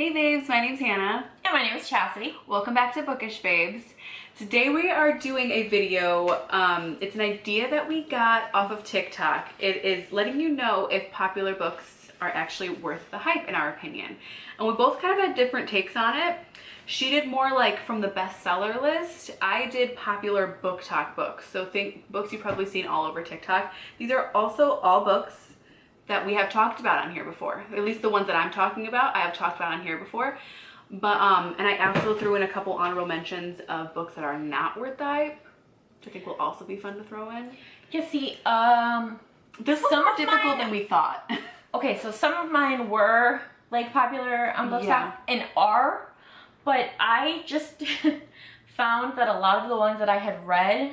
Hey babes, my name's Hannah. And my name is Chasity. Welcome back to Bookish Babes. Today we are doing a video. It's an idea that we got off of TikTok. It is letting you know if popular books are actually worth the hype in our opinion. And we both kind of had different takes on it. She did more like from the bestseller list. I did popular book talk books. So think books you've probably seen all over TikTok. These are also all books that we have talked about on here before. At least the ones that I'm talking about, I have talked about on here before. But and I also threw in a couple honorable mentions of books that are not worth the hype, which I think will also be fun to throw in. Yeah, see, this was more difficult than we thought. Okay, so some of mine were like popular on book talk and are, but I just found that a lot of the ones that I had read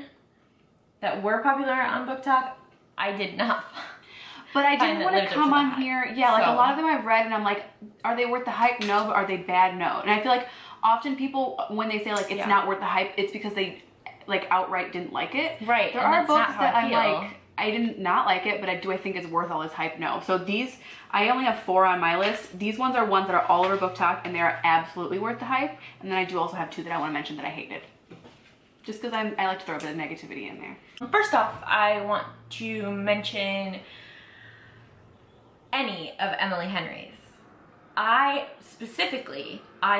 that were popular on book talk, I did not But I didn't want to come on here. Yeah, like a lot of them I've read and I'm like, are they worth the hype? No, but are they bad? No. And I feel like often people, when they say like it's not worth the hype, it's because they like outright didn't like it. Right. There are books that I'm like, I didn't not like it, but do I think it's worth all this hype? No. So these, I only have 4 on my list. These ones are ones that are all over book talk and they're absolutely worth the hype. And then I do also have 2 that I want to mention that I hated. Just because I like to throw a bit of negativity in there. First off, I want to mention any of Emily Henry's. I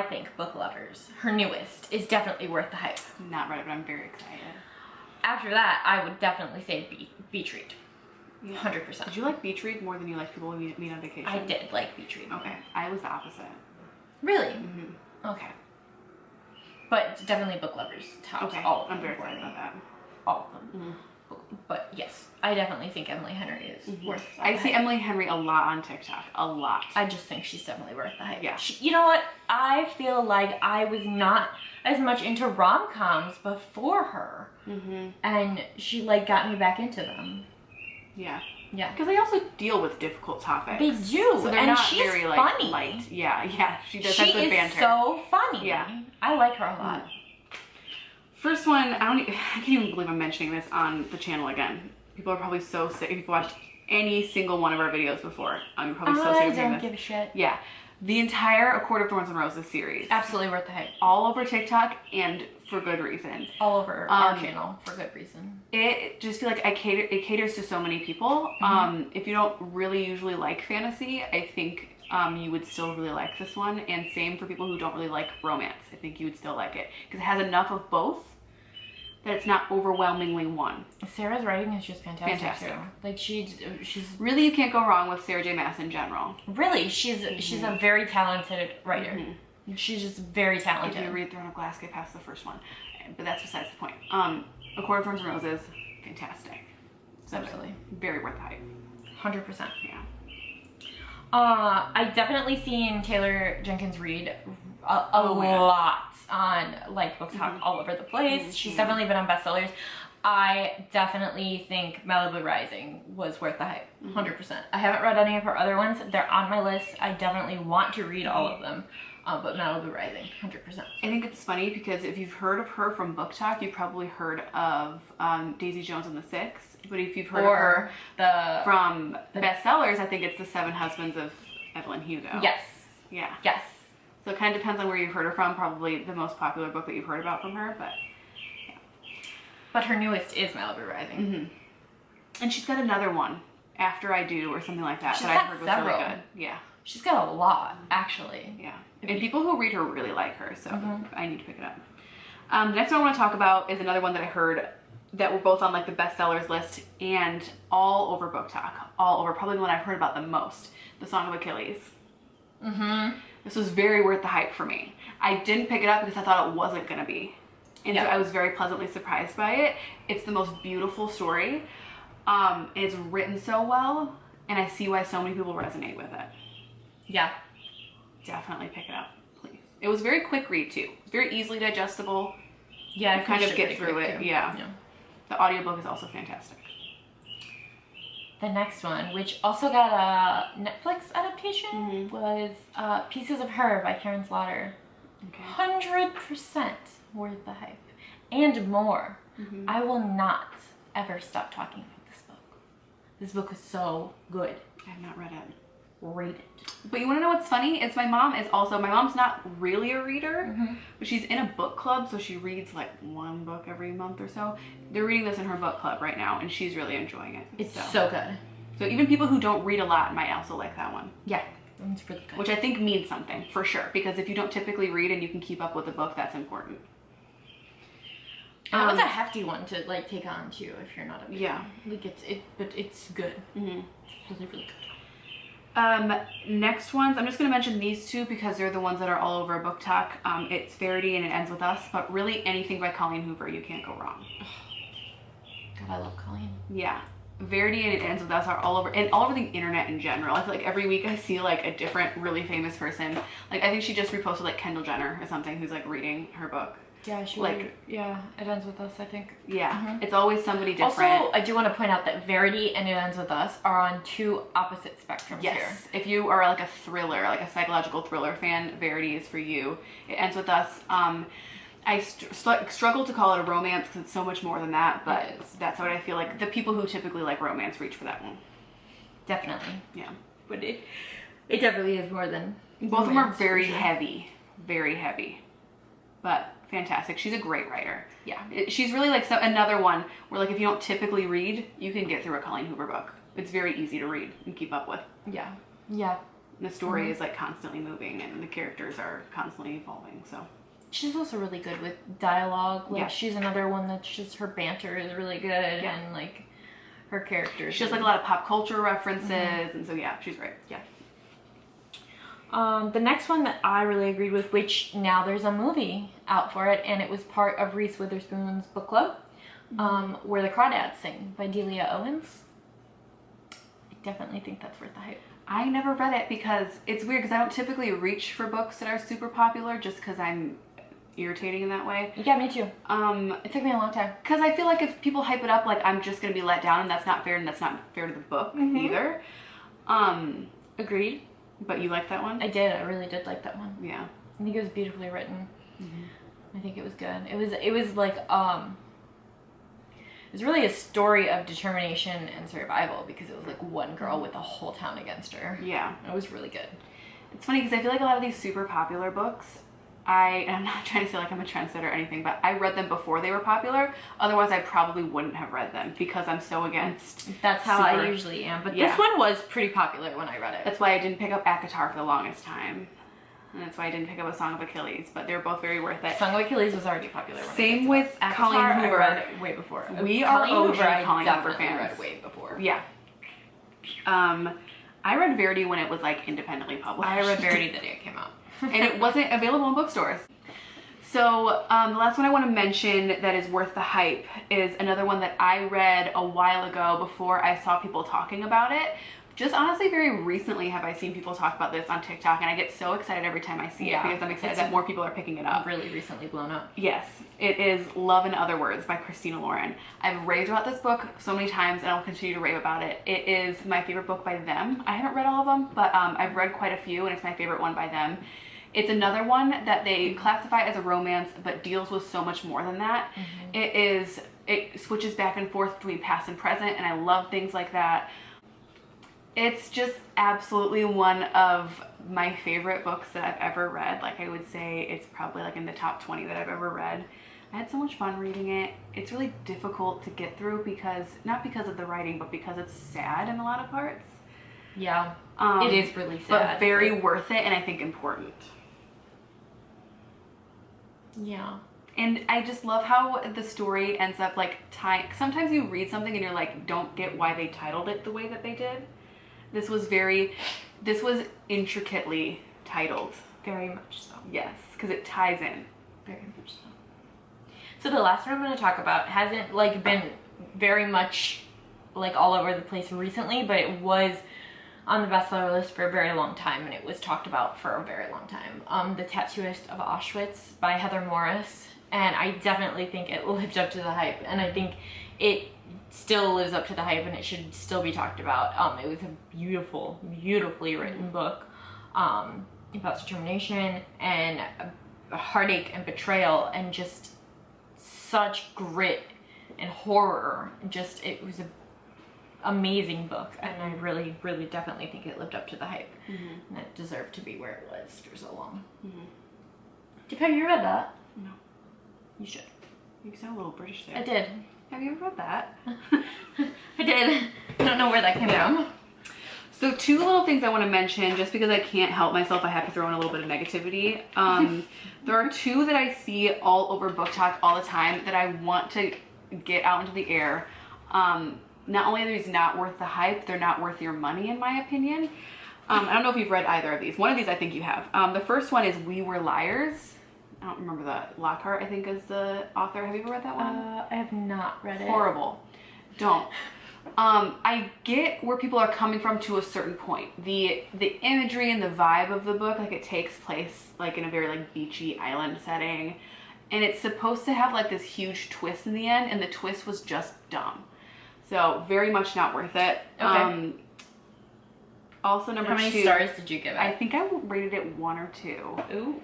think Book Lovers, her newest, is definitely worth the hype. Not read it, but I'm very excited. After that, I would definitely say Beach Read. Yeah. 100%. Did you like Beach Read more than you like People We Meet on Vacation? I did like Beach Read. Okay, I was the opposite. Really? Mm-hmm. Okay. But definitely Book Lovers tops all of them. I'm very excited about that. All of them. Mm-hmm. But yes, I definitely think Emily Henry is worth the I hype. see Emily Henry a lot on TikTok. A lot. I just think she's definitely worth the hype. Yeah. You know what? I feel like I was not as much into rom-coms before her. Mm-hmm. And she like got me back into them. Yeah. Yeah. Because they also deal with difficult topics. They do. So they're and not she's very like funny. light. Yeah. She does have good banter. She is so funny. Yeah. I like her a lot. First one, I can't even believe I'm mentioning this on the channel again. People are probably so sick. If you've watched any single one of our videos before, you're probably so sick of hearing this. I don't give a shit. Yeah. The entire A Court of Thorns and Roses series. Absolutely worth the hype. All over TikTok and for good reason. All over our channel for good reason. It just feel like it caters to so many people. Mm-hmm. If you don't really usually like fantasy, I think you would still really like this one. And same for people who don't really like romance. I think you would still like it because it has enough of both that it's not overwhelmingly one. Sarah's writing is just fantastic. Too. Like she's really, you can't go wrong with Sarah J Maas in general. Really, she's a very talented writer. Mm-hmm. She's just very talented. If you read Throne of Glass, get past the first one, but that's besides the point. A Court of Thorns and Roses, fantastic. So absolutely, very worth the hype. 100%. Yeah. I definitely seen Taylor Jenkins Reid a lot on like book talk all over the place. She's definitely been on bestsellers. I definitely think Malibu Rising was worth the hype. 100%. I haven't read any of her other ones. They're on my list. I definitely want to read all of them. But Malibu Rising, 100%. I think it's funny because if you've heard of her from book talk, you've probably heard of Daisy Jones and the Six. But if you've heard of her from bestsellers, I think it's The Seven Husbands of Evelyn Hugo. Yes. Yeah. Yes. So it kind of depends on where you've heard her from. Probably the most popular book that you've heard about from her, but yeah. But her newest is Malibu Rising. Mm-hmm. And she's got another one, After I Do, or something like that, that I heard was really good. Yeah. She's got a lot, actually. Yeah. And people who read her really like her, so I need to pick it up. The next one I want to talk about is another one that I heard that were both on like the bestsellers list and all over book talk. All over. Probably the one I've heard about the most. The Song of Achilles. This was very worth the hype for me. I didn't pick it up because I thought it wasn't going to be. And so I was very pleasantly surprised by it. It's the most beautiful story. It's written so well. And I see why so many people resonate with it. Yeah. Definitely pick it up, please. It was a very quick read too. Very easily digestible. Yeah, you kind of get through it. Yeah. The audiobook is also fantastic. The next one, which also got a Netflix adaptation, was Pieces of Her by Karen Slaughter. 100% worth the hype. And more. I will not ever stop talking about this book. This book is so good. I have not read it. read it. But you want to know what's funny? It's my mom's not really a reader, but she's in a book club, so she reads like one book every month or so. They're reading this in her book club right now, and she's really enjoying it. It's so good. So even people who don't read a lot might also like that one. Yeah, it's really good. Which I think means something, for sure, because if you don't typically read and you can keep up with the book, that's important. That was a hefty one to like take on too if you're not a big yeah. Like but it's good. It's really, really good. Next ones, I'm just going to mention these two because they're the ones that are all over Book Talk. It's Verity and It Ends With Us, but really anything by Colleen Hoover, you can't go wrong. God, I love Colleen. Yeah. Verity and It Ends With Us are all over, and all over the internet in general. I feel like every week I see like a different really famous person. Like I think she just reposted like Kendall Jenner or something who's like reading her book. Yeah, yeah, It Ends With Us, I think. Yeah, it's always somebody different. Also, I do want to point out that Verity and It Ends With Us are on two opposite spectrums here. Yes, if you are like a thriller, like a psychological thriller fan, Verity is for you. It Ends With Us. I struggle to call it a romance because it's so much more than that, but that's what I feel like. The people who typically like romance reach for that one. Definitely. Yeah. But it definitely is more than both of them are very heavy. Very heavy. But fantastic. She's a great writer. Yeah. She's really like another one where like if you don't typically read, you can get through a Colleen Hoover book. It's very easy to read and keep up with. Yeah. Yeah. And the story is like constantly moving and the characters are constantly evolving, so. She's also really good with dialogue. Like she's another one that's just, her banter is really good and like her characters. She has like a lot of pop culture references and so yeah, she's great. Yeah. The next one that I really agreed with, which now there's a movie out for it, and it was part of Reese Witherspoon's book club, where the Crawdads Sing by Delia Owens. I definitely think that's worth the hype. I never read it because it's weird because I don't typically reach for books that are super popular just because I'm irritating in that way. Yeah, me too. It took me a long time. Because I feel like if people hype it up, like I'm just going to be let down and that's not fair and that's not fair to the book either. Agreed. But you liked that one? I did. I really did like that one. Yeah. I think it was beautifully written. I think it was good. It was like it was really a story of determination and survival because it was like one girl with a whole town against her. Yeah. It was really good. It's funny because I feel like a lot of these super popular books, and I'm not trying to say like I'm a trendsetter or anything, but I read them before they were popular. Otherwise, I probably wouldn't have read them because I'm so against. That's how I usually am. But this one was pretty popular when I read it. That's why I didn't pick up Akatar for the longest time. And that's why I didn't pick up A Song of Achilles, but they're both very worth it. Song of Achilles was already popular. When Same with Colleen Hoover. I read it way before. We are OG Colleen Hoover fans. Read way before. Yeah. I read Verity when it was like independently published. I read Verity the day it came out. And it wasn't available in bookstores. So the last one I want to mention that is worth the hype is another one that I read a while ago before I saw people talking about it. Just honestly, very recently have I seen people talk about this on TikTok, and I get so excited every time I see it because I'm excited that more people are picking it up. Really recently blown up. Yes, it is Love in Other Words by Christina Lauren. I've raved about this book so many times, and I'll continue to rave about it. It is my favorite book by them. I haven't read all of them, but I've read quite a few, and it's my favorite one by them. It's another one that they classify as a romance, but deals with so much more than that. It switches back and forth between past and present, and I love things like that. It's just absolutely one of my favorite books that I've ever read. Like I would say it's probably like in the top 20 that I've ever read. I had so much fun reading it. It's really difficult to get through because, not because of the writing, but because it's sad in a lot of parts. Yeah, it is really sad. But very worth it and I think important. Yeah. And I just love how the story ends up like tying. Sometimes you read something and you're like, don't get why they titled it the way that they did. This was intricately titled. Very much so. Yes, because it ties in. Very much so. So the last one I'm going to talk about hasn't like been very much like all over the place recently, but it was on the bestseller list for a very long time, and it was talked about for a very long time. The Tattooist of Auschwitz by Heather Morris, and I definitely think it lived up to the hype, and I think it still lives up to the hype and it should still be talked about. It was a beautifully written book about determination and heartache and betrayal and just such grit and horror. Just, it was a amazing book, and I really, really definitely think it lived up to the hype, and it deserved to be where it was for so long. Have you read that? No. You should. You sound a little British there. I did. Have you ever read that? I did. I don't know where that came from. So 2 little things I want to mention, just because I can't help myself, I have to throw in a little bit of negativity. There are 2 that I see all over Book Talk all the time that I want to get out into the air. Not only are these not worth the hype, they're not worth your money, in my opinion. I don't know if you've read either of these. One of these I think you have. The first one is We Were Liars. I don't remember that. Lockhart, I think, is the author. Have you ever read that one? I have not read it. Horrible. Don't. I get where people are coming from to a certain point. The imagery and the vibe of the book, like it takes place like in a very like beachy island setting, and it's supposed to have like this huge twist in the end, and the twist was just dumb. So very much not worth it. Okay. Also number 2. How many stars did you give it? I think I rated it 1 or 2. Ooh.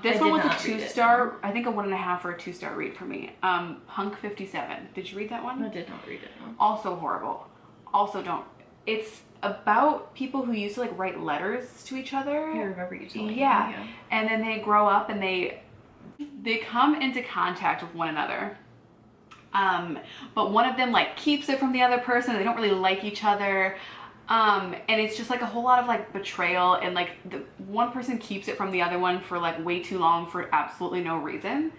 This one was a 2-star, I think a 1.5 or a 2-star read for me. Punk 57. Did you read that one? I did not read it, no. Also horrible. Also don't. It's about people who used to like write letters to each other. I remember you telling me. Yeah. And then they grow up and they come into contact with one another. But one of them like keeps it from the other person. They don't really like each other. And it's just like a whole lot of like betrayal, and like the one person keeps it from the other one for like way too long for absolutely no reason.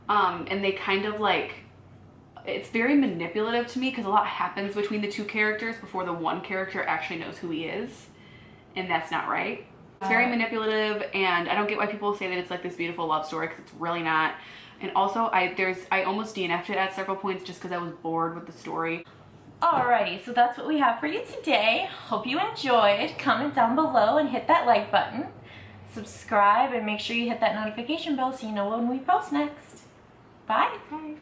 And they kind of like, it's very manipulative to me because a lot happens between the 2 characters before the one character actually knows who he is, and that's not right. It's very manipulative, and I don't get why people say that it's like this beautiful love story, because it's really not. And also I almost DNF'd it at several points just because I was bored with the story. Alrighty, so that's what we have for you today. Hope you enjoyed. Comment down below and hit that like button. Subscribe and make sure you hit that notification bell so you know when we post next. Bye. Bye.